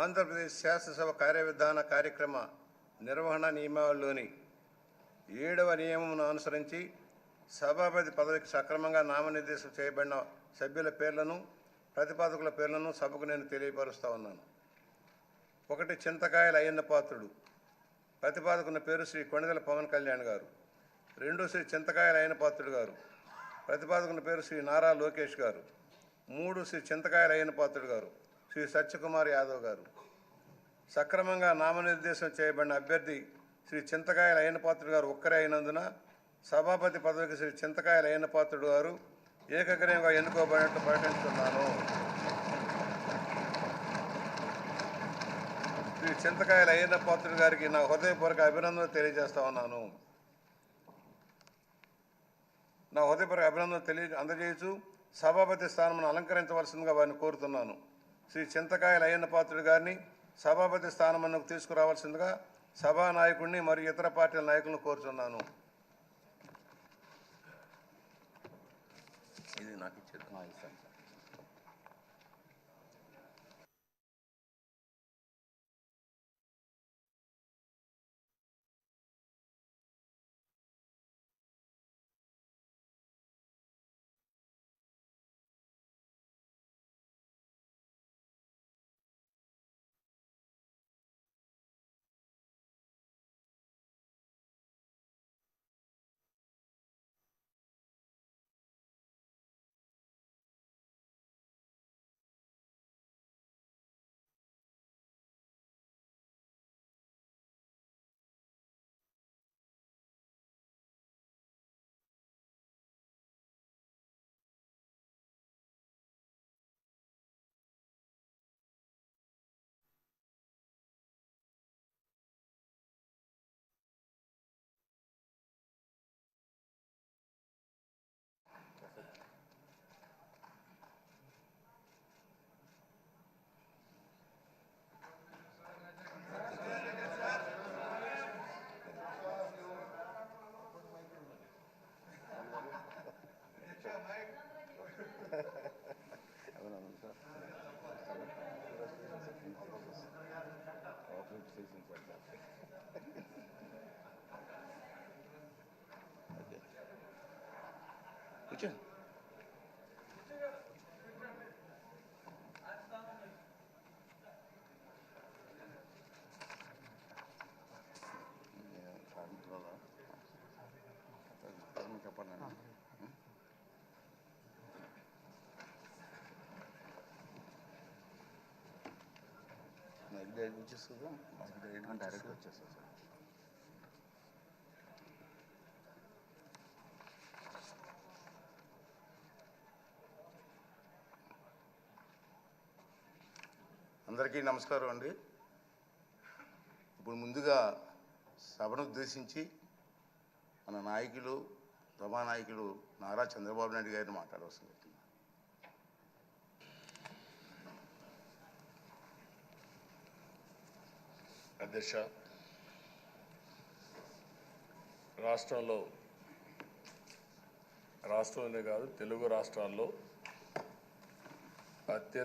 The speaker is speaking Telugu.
ఆంధ్రప్రదేశ్ శాసనసభ కార్యవిధాన కార్యక్రమ నిర్వహణ నియమావళిలోని 7వ నియమమును అనుసరించి సభాపతి పదవికి సక్రమంగా నామనిర్దేశం చేయబడిన సభ్యుల పేర్లను ప్రతిపాదకుల పేర్లను సభకు నేను తెలియపరుస్తా ఉన్నాను. 1 చింతకాయల అయ్యన్న పాత్రుడు. ప్రతిపాదకుని పేరు శ్రీ కొణిదెల పవన్ కళ్యాణ్ గారు. 2 శ్రీ చింతకాయల అయ్యన్న పాత్రుడు గారు. ప్రతిపాదకుని పేరు శ్రీ నారా లోకేష్ గారు. 3 శ్రీ చింతకాయల అయ్యన్న పాత్రుడు గారు శ్రీ సత్యకుమార్ యాదవ్ గారు. సక్రమంగా నామనిర్దేశం చేయబడిన అభ్యర్థి శ్రీ చింతకాయల అయ్యన్న పాత్రుడు గారు ఒక్కరే అయినందున సభాపతి పదవికి శ్రీ చింతకాయల అయ్యన్న పాత్రుడు గారు ఏకగ్రీవంగా ఎన్నుకోబడినట్లు ప్రకటిస్తున్నాను. శ్రీ చింతకాయల అయ్యన్న పాత్రుడు గారికి నా హృదయపూర్వక అభినందనలు తెలియజేస్తా ఉన్నాను. నా హృదయపూర్వక అభినందనలు అందజేయచ్చు సభాపతి స్థానమును అలంకరించవలసిందిగా వారిని కోరుతున్నాను. శ్రీ చింతకాయల అయ్యన్న పాత్రుడు గారిని సభాపతి స్థానమునకు తీసుకురావాల్సిందిగా సభానాయకుడిని మరియు ఇతర పార్టీల నాయకులను కోరుతున్నాను. ఇది నాకు ఇచ్చేది. డైరెక్ట్ వచ్చేస్తా సార్. అందరికీ నమస్కారం అండి. ఇప్పుడు ముందుగా సభను ఉద్దేశించి మన నాయకులు సభానాయకులు నారా చంద్రబాబు నాయుడు గారిని మాట్లాడవలసింది. అధ్యక్ష, రాష్ట్రంలోనే కాదు తెలుగు రాష్ట్రాల్లో అత్యంత